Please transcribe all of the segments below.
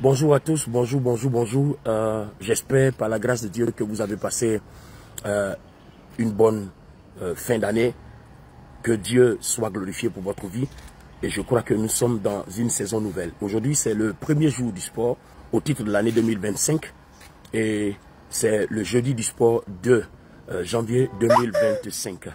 Bonjour à tous, bonjour. J'espère par la grâce de Dieu que vous avez passé une bonne fin d'année. Que Dieu soit glorifié pour votre vie. Et je crois que nous sommes dans une saison nouvelle. Aujourd'hui, c'est le premier jour du sport au titre de l'année 2025. Et c'est le jeudi du sport 2 janvier 2025.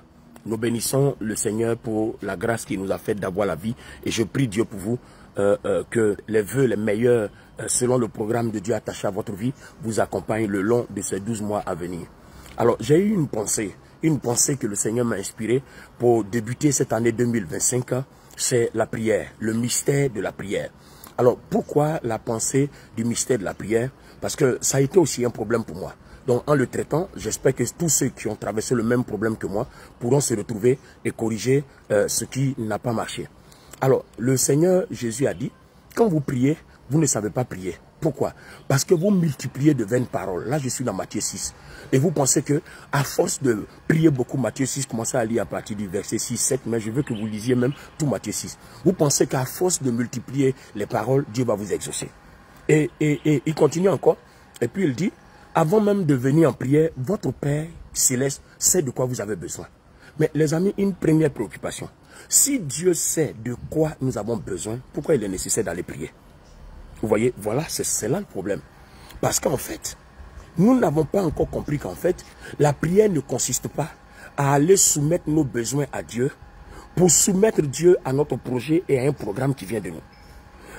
Nous bénissons le Seigneur pour la grâce qu'il nous a faite d'avoir la vie. Et je prie Dieu pour vous que les vœux les meilleurs selon le programme de Dieu attaché à votre vie vous accompagnent le long de ces 12 mois à venir. Alors, j'ai eu une pensée que le Seigneur m'a inspirée pour débuter cette année 2025. C'est la prière, le mystère de la prière. Alors, pourquoi la pensée du mystère de la prière? Parce que ça a été aussi un problème pour moi. Donc, en le traitant, j'espère que tous ceux qui ont traversé le même problème que moi pourront se retrouver et corriger ce qui n'a pas marché. Alors, le Seigneur Jésus a dit, quand vous priez, vous ne savez pas prier. Pourquoi? Parce que vous multipliez de vaines paroles. Là, je suis dans Matthieu 6. Et vous pensez que, à force de prier beaucoup Matthieu 6, commencez à lire à partir du verset 6, 7, mais je veux que vous lisiez même tout Matthieu 6. Vous pensez qu'à force de multiplier les paroles, Dieu va vous exaucer. Et il continue encore. Et puis il dit, avant même de venir en prière, votre Père céleste sait de quoi vous avez besoin. Mais les amis, une première préoccupation. Si Dieu sait de quoi nous avons besoin, pourquoi il est nécessaire d'aller prier? Vous voyez, voilà, c'est là le problème. Parce qu'en fait, nous n'avons pas encore compris qu'en fait, la prière ne consiste pas à aller soumettre nos besoins à Dieu pour soumettre Dieu à notre projet et à un programme qui vient de nous.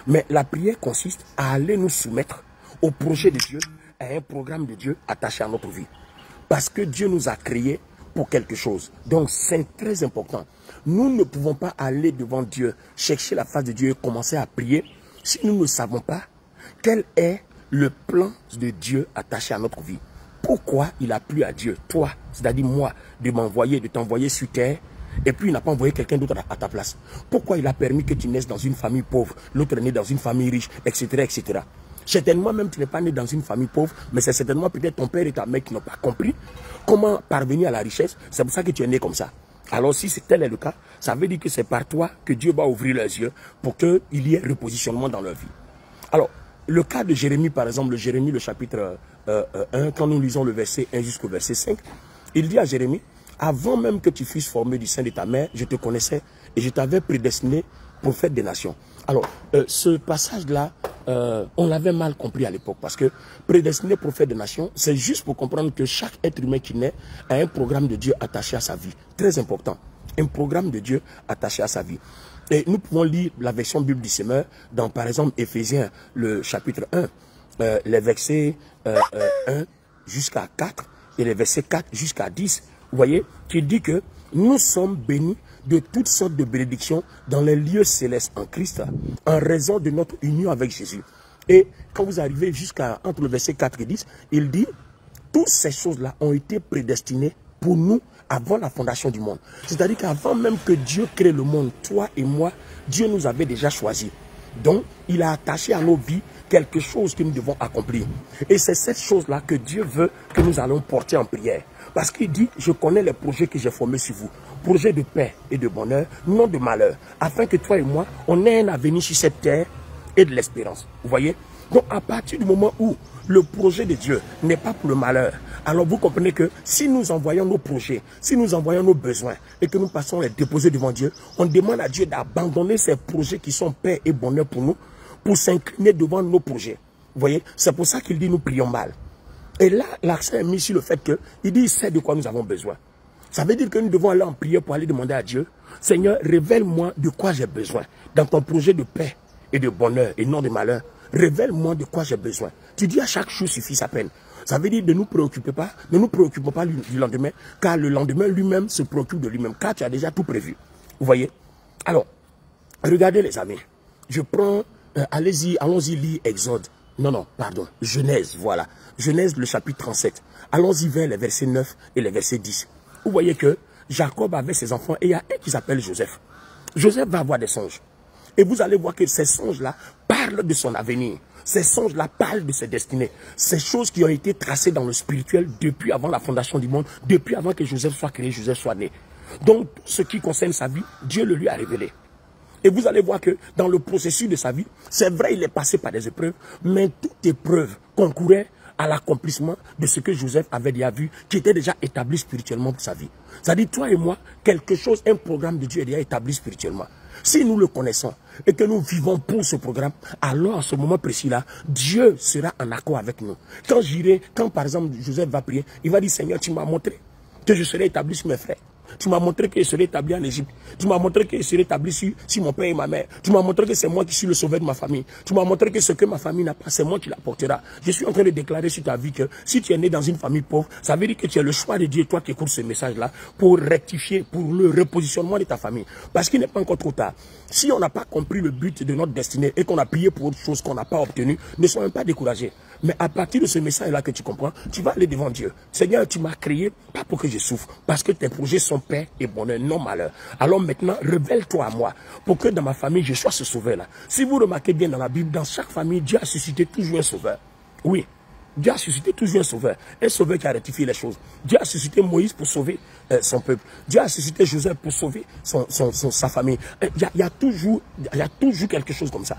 Mais la prière consiste à aller nous soumettre au projet de Dieu, à un programme de Dieu attaché à notre vie. Parce que Dieu nous a créés pour quelque chose. Donc c'est très important. Nous ne pouvons pas aller devant Dieu, chercher la face de Dieu et commencer à prier si nous ne savons pas quel est le plan de Dieu attaché à notre vie. Pourquoi il a plu à Dieu, toi, c'est-à-dire moi, de m'envoyer, de t'envoyer sur terre, et puis il n'a pas envoyé quelqu'un d'autre à ta place. Pourquoi il a permis que tu naisses dans une famille pauvre, l'autre est né dans une famille riche, etc., etc. Certainement même tu n'es pas né dans une famille pauvre, mais c'est certainement peut-être ton père et ta mère qui n'ont pas compris comment parvenir à la richesse. C'est pour ça que tu es né comme ça. Alors si tel est le cas, ça veut dire que c'est par toi que Dieu va ouvrir leurs yeux pour qu'il y ait repositionnement dans leur vie. Alors, le cas de Jérémie, par exemple, Jérémie, le chapitre 1, quand nous lisons le verset 1 jusqu'au verset 5, il dit à Jérémie, avant même que tu fusses formé du sein de ta mère, je te connaissais et je t'avais prédestiné prophète des nations. Alors, ce passage-là, on l'avait mal compris à l'époque parce que prédestiné prophète des nations, c'est juste pour comprendre que chaque être humain qui naît a un programme de Dieu attaché à sa vie. Très important. Un programme de Dieu attaché à sa vie. Et nous pouvons lire la version Bible du Semeur dans, par exemple, Éphésiens, le chapitre 1, les versets 1 jusqu'à 4 et les versets 4 jusqu'à 10. Vous voyez, qui dit que nous sommes bénis de toutes sortes de bénédictions dans les lieux célestes en Christ, en raison de notre union avec Jésus. Et quand vous arrivez jusqu'à entre le verset 4 et 10, il dit, toutes ces choses-là ont été prédestinées pour nous avant la fondation du monde. C'est-à-dire qu'avant même que Dieu crée le monde, toi et moi, Dieu nous avait déjà choisis. Donc, il a attaché à nos vies quelque chose que nous devons accomplir. Et c'est cette chose-là que Dieu veut que nous allons porter en prière. Parce qu'il dit, je connais les projets que j'ai formés sur vous. Projets de paix et de bonheur, non de malheur. Afin que toi et moi, on ait un avenir sur cette terre et de l'espérance. Vous voyez? Donc, à partir du moment où le projet de Dieu n'est pas pour le malheur, alors vous comprenez que si nous envoyons nos projets, si nous envoyons nos besoins et que nous passons les déposer devant Dieu, on demande à Dieu d'abandonner ces projets qui sont paix et bonheur pour nous, pour s'incliner devant nos projets. Vous voyez, c'est pour ça qu'il dit nous prions mal. Et là, l'accent est mis sur le fait qu'il dit il sait de quoi nous avons besoin. Ça veut dire que nous devons aller en prière pour aller demander à Dieu, Seigneur, révèle-moi de quoi j'ai besoin dans ton projet de paix et de bonheur et non de malheur. Révèle-moi de quoi j'ai besoin. Tu dis à chaque chose suffit sa peine. Ça veut dire ne nous préoccupons pas du lendemain, car le lendemain lui-même se préoccupe de lui-même, car tu as déjà tout prévu. Vous voyez? Alors, regardez les amis. Je prends, allons-y lire Exode. Non, pardon, Genèse, voilà. Genèse, le chapitre 37. Allons-y vers les versets 9 et les versets 10. Vous voyez que Jacob avait ses enfants et il y a un qui s'appelle Joseph. Joseph va avoir des songes. Et vous allez voir que ces songes-là parlent de son avenir. Ces songes-là parlent de ses destinées. Ces choses qui ont été tracées dans le spirituel depuis avant la fondation du monde, depuis avant que Joseph soit créé, Joseph soit né. Donc, ce qui concerne sa vie, Dieu le lui a révélé. Et vous allez voir que dans le processus de sa vie, c'est vrai, il est passé par des épreuves, mais toute épreuve concourait à l'accomplissement de ce que Joseph avait déjà vu, qui était déjà établi spirituellement pour sa vie. C'est-à-dire, toi et moi, quelque chose, un programme de Dieu est déjà établi spirituellement. Si nous le connaissons et que nous vivons pour ce programme, alors à ce moment précis-là, Dieu sera en accord avec nous. Quand par exemple Joseph va prier, il va dire, Seigneur, tu m'as montré que je serai établi sur mes frères. Tu m'as montré que je serai établi en Égypte. Tu m'as montré que je serai établi sur mon père et ma mère. Tu m'as montré que c'est moi qui suis le sauveur de ma famille. Tu m'as montré que ce que ma famille n'a pas, c'est moi qui l'apportera. Je suis en train de déclarer sur ta vie que si tu es né dans une famille pauvre, ça veut dire que tu as le choix de Dieu, toi qui écoutes ce message-là, pour rectifier, pour le repositionnement de ta famille. Parce qu'il n'est pas encore trop tard. Si on n'a pas compris le but de notre destinée et qu'on a prié pour autre chose qu'on n'a pas obtenu, ne soyons pas découragés. Mais à partir de ce message-là que tu comprends, tu vas aller devant Dieu. Seigneur, tu m'as créé, pas pour que je souffre, parce que tes projets sont paix et bonheur, non malheur. Alors maintenant, révèle-toi à moi, pour que dans ma famille, je sois ce sauveur-là. Si vous remarquez bien dans la Bible, dans chaque famille, Dieu a suscité toujours un sauveur. Oui, Dieu a suscité toujours un sauveur qui a rectifié les choses. Dieu a suscité Moïse pour sauver son peuple. Dieu a suscité Joseph pour sauver sa famille. Il y a toujours quelque chose comme ça.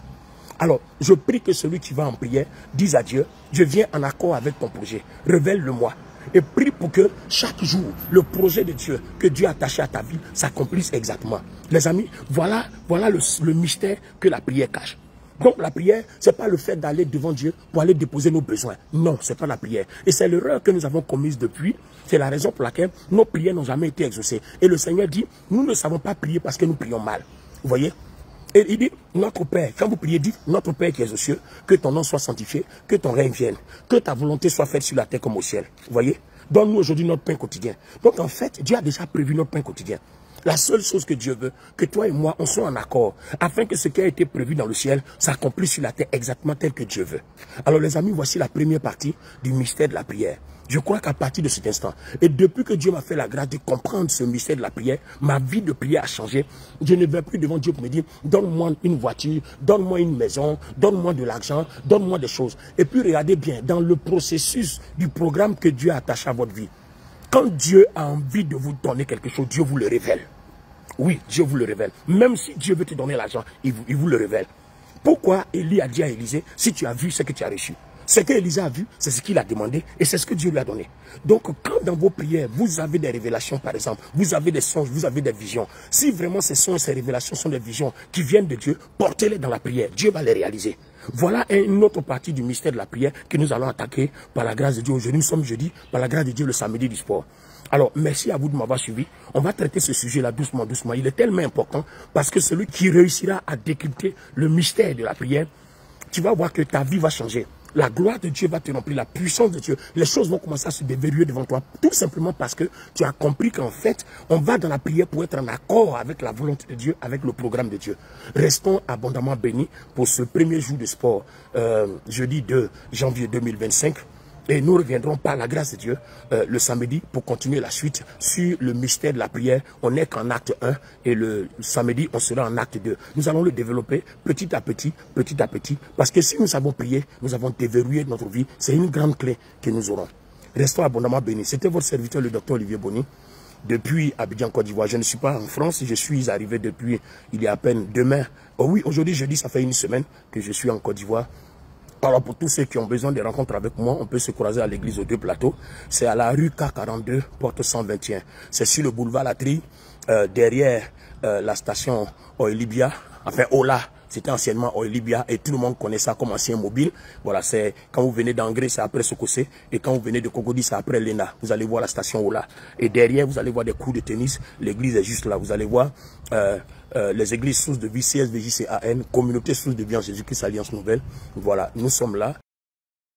Alors, je prie que celui qui va en prière dise à Dieu, je viens en accord avec ton projet, révèle-le-moi. Et prie pour que chaque jour, le projet de Dieu que Dieu a attaché à ta vie s'accomplisse exactement. Les amis, voilà le mystère que la prière cache. Donc la prière, ce n'est pas le fait d'aller devant Dieu pour aller déposer nos besoins. Non, ce n'est pas la prière. Et c'est l'erreur que nous avons commise depuis. C'est la raison pour laquelle nos prières n'ont jamais été exaucées. Et le Seigneur dit, nous ne savons pas prier parce que nous prions mal. Vous voyez? Et il dit, notre Père, quand vous priez, dites, notre Père qui est aux cieux, que ton nom soit sanctifié, que ton règne vienne, que ta volonté soit faite sur la terre comme au ciel. Vous voyez? Donne-nous aujourd'hui notre pain quotidien. Donc en fait, Dieu a déjà prévu notre pain quotidien. La seule chose que Dieu veut, que toi et moi, on soit en accord, afin que ce qui a été prévu dans le ciel s'accomplisse sur la terre exactement tel que Dieu veut. Alors les amis, voici la première partie du mystère de la prière. Je crois qu'à partir de cet instant, et depuis que Dieu m'a fait la grâce de comprendre ce mystère de la prière, ma vie de prière a changé. Je ne vais plus devant Dieu pour me dire, donne-moi une voiture, donne-moi une maison, donne-moi de l'argent, donne-moi des choses. Et puis regardez bien, dans le processus du programme que Dieu a attaché à votre vie, quand Dieu a envie de vous donner quelque chose, Dieu vous le révèle. Oui, Dieu vous le révèle. Même si Dieu veut te donner l'argent, il vous le révèle. Pourquoi Élie a dit à Élisée, si tu as vu ce que tu as reçu? Ce que Élisée a vu, c'est ce qu'il a demandé et c'est ce que Dieu lui a donné. Donc, quand dans vos prières, vous avez des révélations, par exemple, vous avez des songes, vous avez des visions. Si vraiment ces songes, ces révélations sont des visions qui viennent de Dieu, portez-les dans la prière. Dieu va les réaliser. Voilà une autre partie du mystère de la prière que nous allons attaquer par la grâce de Dieu. Aujourd'hui, nous sommes jeudi, par la grâce de Dieu, le samedi du sport. Alors, merci à vous de m'avoir suivi. On va traiter ce sujet-là doucement, doucement. Il est tellement important parce que celui qui réussira à décrypter le mystère de la prière, tu vas voir que ta vie va changer. La gloire de Dieu va te remplir, la puissance de Dieu. Les choses vont commencer à se déverrouiller devant toi. Tout simplement parce que tu as compris qu'en fait, on va dans la prière pour être en accord avec la volonté de Dieu, avec le programme de Dieu. Restons abondamment bénis pour ce premier jour de sport, jeudi 2 janvier 2025. Et nous reviendrons par la grâce de Dieu le samedi pour continuer la suite sur le mystère de la prière. On n'est qu'en acte 1 et le samedi, on sera en acte 2. Nous allons le développer petit à petit, parce que si nous savons prier, nous avons déverrouillé notre vie. C'est une grande clé que nous aurons. Restons abondamment bénis. C'était votre serviteur, le docteur Olivier Boni, depuis Abidjan, Côte d'Ivoire. Je ne suis pas en France, je suis arrivé depuis il y a à peine demain. Oh oui, aujourd'hui, jeudi, ça fait une semaine que je suis en Côte d'Ivoire. Alors pour tous ceux qui ont besoin de rencontres avec moi, on peut se croiser à l'église aux Deux Plateaux. C'est à la rue K42, porte 121. C'est sur le boulevard Latry, derrière la station Oilibia, enfin Ola. C'était anciennement Oilibia et tout le monde connaît ça comme ancien mobile. Voilà, c'est quand vous venez d'Angré, c'est après Sokosé. Et quand vous venez de Cocody, c'est après Lena. Vous allez voir la station Ola. Et derrière, vous allez voir des cours de tennis. L'église est juste là. Vous allez voir les églises sources de vie, CSVJ, CAN, communauté source de vie en Jésus-Christ, Alliance Nouvelle. Voilà, nous sommes là.